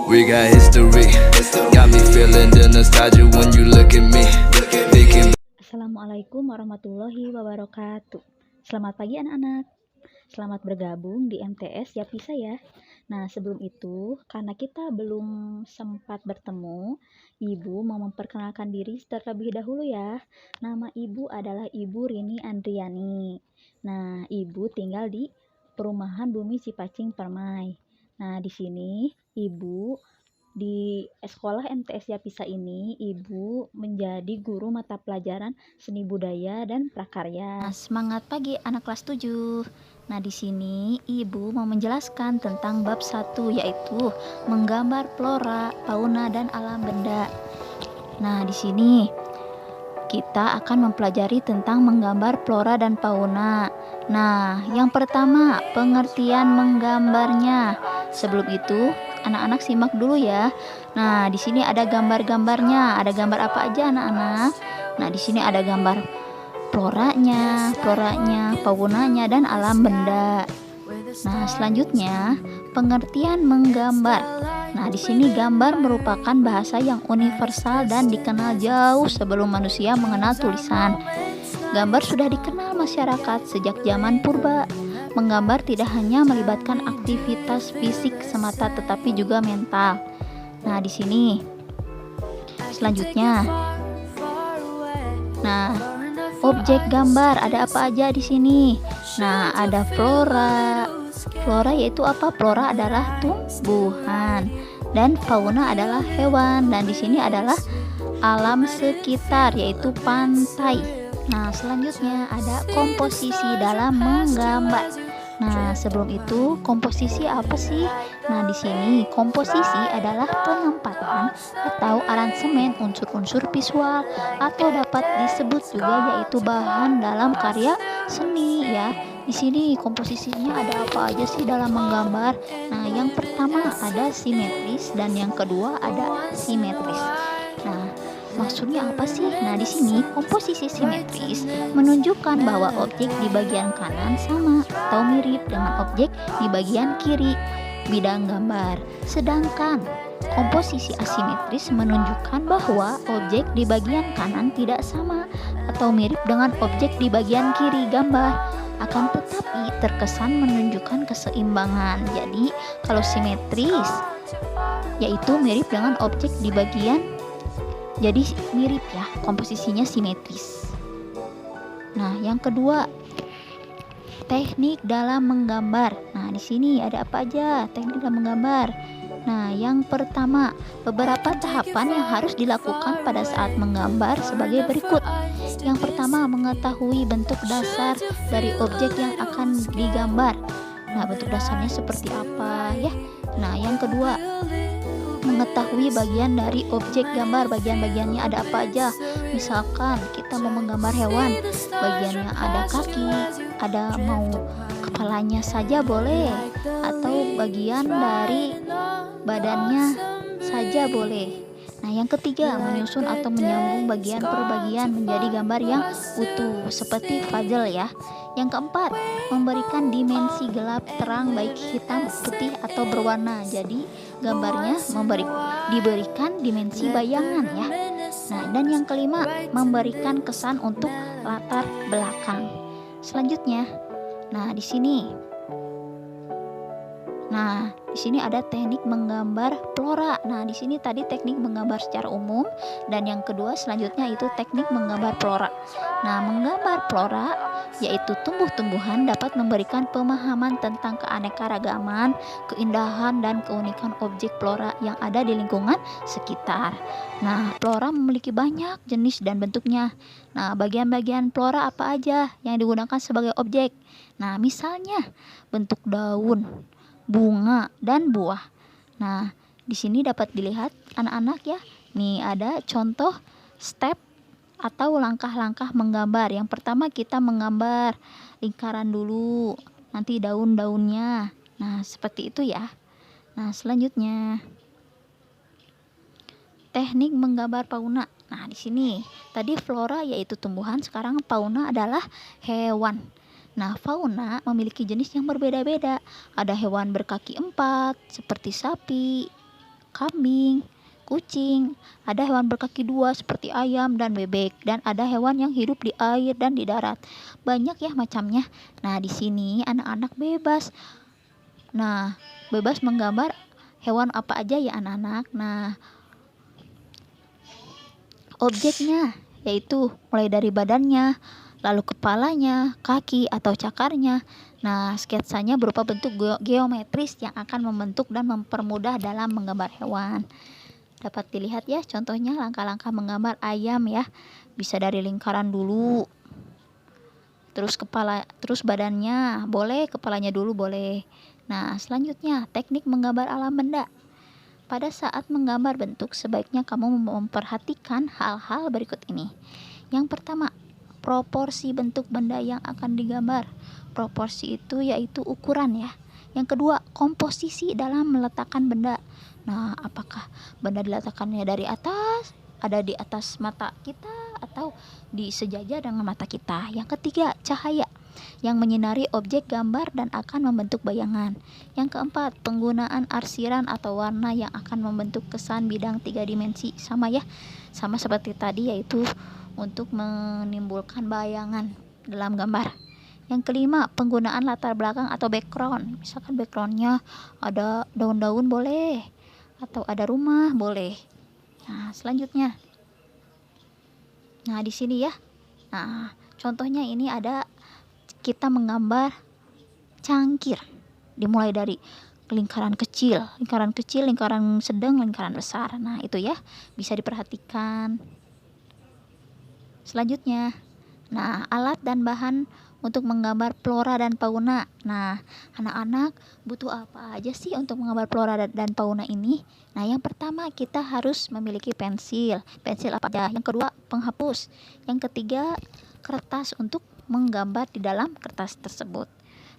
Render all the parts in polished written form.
We got history. Got me feeling the nostalgia when you look at me. Thinking. Assalamualaikum warahmatullahi wabarakatuh. Selamat pagi anak-anak. Selamat bergabung di MTS Yapi saya. Nah, sebelum itu, karena kita belum sempat bertemu, Ibu mau memperkenalkan diri terlebih dahulu ya. Nama Ibu adalah Ibu Rini Andriani. Nah, Ibu tinggal di Perumahan Bumi Cipacing Permai. Nah, di sini Ibu di sekolah MTS Yapisa ini, Ibu menjadi guru mata pelajaran seni budaya dan prakarya. Semangat pagi anak kelas 7. Nah, di sini Ibu mau menjelaskan tentang bab 1, yaitu menggambar flora, fauna, dan alam benda. Nah, di sini kita akan mempelajari tentang menggambar flora dan fauna. Nah, yang pertama, pengertian menggambarnya. Sebelum itu, anak-anak simak dulu ya. Nah, di sini ada gambar-gambarnya. Ada gambar apa aja anak-anak? Nah, di sini ada gambar floranya, faunanya, dan alam benda. Nah, selanjutnya pengertian menggambar. Nah, di sini gambar merupakan bahasa yang universal dan dikenal jauh sebelum manusia mengenal tulisan. Gambar sudah dikenal masyarakat sejak zaman purba. Menggambar tidak hanya melibatkan aktivitas fisik semata tetapi juga mental. Nah, di sini selanjutnya. Nah, objek gambar ada apa aja di sini? Nah, ada flora. Flora yaitu apa? Flora adalah tumbuhan dan fauna adalah hewan, dan di sini adalah alam sekitar yaitu pantai. Nah, selanjutnya ada komposisi dalam menggambar. Nah, sebelum itu komposisi apa sih? Nah, di sini komposisi adalah penempatan atau aransemen unsur-unsur visual atau dapat disebut juga yaitu bahan dalam karya seni ya. Di sini komposisinya ada apa aja sih dalam menggambar? Nah, yang pertama ada simetris dan yang kedua ada simetris. Nah, maksudnya apa sih? Nah, di sini komposisi simetris menunjukkan bahwa objek di bagian kanan sama atau mirip dengan objek di bagian kiri bidang gambar. Sedangkan komposisi asimetris menunjukkan bahwa objek di bagian kanan tidak sama atau mirip dengan objek di bagian kiri gambar. Akan tetapi terkesan menunjukkan keseimbangan. Jadi, kalau simetris yaitu mirip dengan objek di bagian, jadi mirip ya, komposisinya simetris. Nah, yang kedua, teknik dalam menggambar. Nah, di sini ada apa aja teknik dalam menggambar? Nah, yang pertama, beberapa tahapan yang harus dilakukan pada saat menggambar sebagai berikut. Yang pertama, mengetahui bentuk dasar dari objek yang akan digambar. Nah, bentuk dasarnya seperti apa ya? Nah, yang kedua, mengetahui bagian dari objek gambar. Bagian-bagiannya ada apa aja? Misalkan kita mau menggambar hewan, bagiannya ada kaki, ada mau kepalanya saja boleh, atau bagian dari badannya saja boleh. Nah, yang ketiga, menyusun atau menyambung bagian per bagian menjadi gambar yang utuh seperti puzzle ya. Yang keempat, memberikan dimensi gelap terang baik hitam, putih atau berwarna. Jadi gambarnya diberikan dimensi bayangan ya. Nah, dan yang kelima, memberikan kesan untuk latar belakang. Selanjutnya, nah di sini ada teknik menggambar flora. Nah, di sini tadi teknik menggambar secara umum, dan yang kedua selanjutnya itu teknik menggambar flora. Nah, menggambar flora yaitu tumbuh-tumbuhan dapat memberikan pemahaman tentang keanekaragaman, keindahan, dan keunikan objek flora yang ada di lingkungan sekitar. Nah, flora memiliki banyak jenis dan bentuknya. Nah, bagian-bagian flora apa aja yang digunakan sebagai objek? Nah, misalnya bentuk daun, bunga, dan buah. Nah, di sini dapat dilihat anak-anak ya. Nih ada contoh step atau langkah-langkah menggambar. Yang pertama kita menggambar lingkaran dulu, nanti daun-daunnya. Nah, seperti itu ya. Nah, selanjutnya teknik menggambar fauna. Nah, di sini tadi flora yaitu tumbuhan, sekarang fauna adalah hewan. Nah, fauna memiliki jenis yang berbeda-beda. Ada hewan berkaki 4 seperti sapi, kambing, kucing, ada hewan berkaki dua seperti ayam dan bebek, dan ada hewan yang hidup di air dan di darat. Banyak ya macamnya. Nah, di sini anak-anak bebas. Nah, bebas menggambar hewan apa aja ya anak-anak. Nah, objeknya yaitu mulai dari badannya, lalu kepalanya, kaki atau cakarnya. Nah, sketsanya berupa bentuk geometris yang akan membentuk dan mempermudah dalam menggambar hewan. Dapat dilihat ya contohnya langkah-langkah menggambar ayam ya. Bisa dari lingkaran dulu. Terus badannya, boleh kepalanya dulu boleh. Nah, selanjutnya teknik menggambar alam benda. Pada saat menggambar bentuk, sebaiknya kamu memperhatikan hal-hal berikut ini. Yang pertama, proporsi bentuk benda yang akan digambar. Proporsi itu yaitu ukuran ya. Yang kedua, komposisi dalam meletakkan benda. Nah, apakah benda diletakkannya dari atas, ada di atas mata kita, atau di sejajar dengan mata kita. Yang ketiga, cahaya yang menyinari objek gambar dan akan membentuk bayangan. Yang keempat, penggunaan arsiran atau warna yang akan membentuk kesan bidang 3 dimensi. Sama ya, sama seperti tadi, yaitu untuk menimbulkan bayangan dalam gambar. Yang kelima, penggunaan latar belakang atau background. Misalkan backgroundnya ada daun-daun boleh, atau ada rumah boleh. Nah, selanjutnya, nah di sini ya, nah contohnya ini ada kita menggambar cangkir, dimulai dari lingkaran kecil, lingkaran sedang, lingkaran besar. Nah, itu ya bisa diperhatikan. Selanjutnya, nah alat dan bahan untuk menggambar flora dan fauna. Nah, anak-anak butuh apa aja sih untuk menggambar flora dan fauna ini? Nah, yang pertama kita harus memiliki pensil. Pensil apa aja? Yang kedua, penghapus. Yang ketiga, kertas untuk menggambar di dalam kertas tersebut.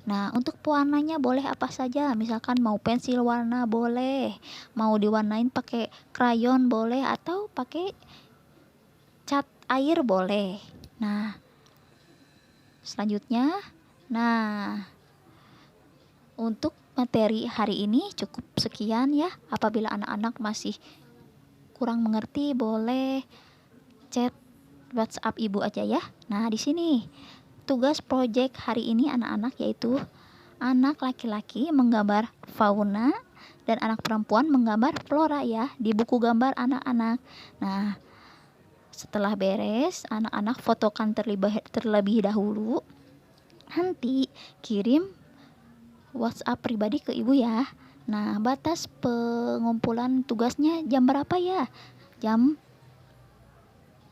Nah, untuk pewarnanya boleh apa saja. Misalkan mau pensil warna boleh, mau diwarnain pakai krayon boleh, atau pakai cat air boleh. Nah, selanjutnya, nah untuk materi hari ini cukup sekian ya. Apabila anak-anak masih kurang mengerti, boleh chat WhatsApp ibu aja ya. Nah, di sini tugas proyek hari ini anak-anak yaitu anak laki-laki menggambar fauna dan anak perempuan menggambar flora ya, di buku gambar anak-anak. Nah, setelah beres, anak-anak fotokan terlebih dahulu. Nanti kirim WhatsApp pribadi ke ibu ya. Nah, batas pengumpulan tugasnya jam berapa ya? Jam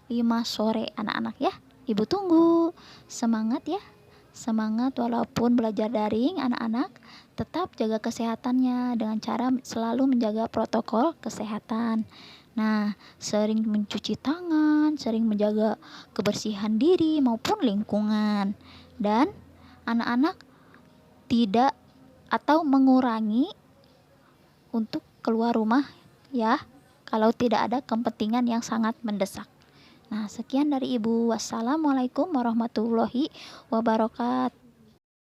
5 sore anak-anak ya. Ibu tunggu. Semangat ya. Semangat walaupun belajar daring anak-anak. Tetap jaga kesehatannya dengan cara selalu menjaga protokol kesehatan. Nah, sering mencuci tangan, sering menjaga kebersihan diri maupun lingkungan. Dan anak-anak tidak atau mengurangi untuk keluar rumah ya, kalau tidak ada kepentingan yang sangat mendesak. Nah, sekian dari Ibu. Wassalamualaikum warahmatullahi wabarakatuh.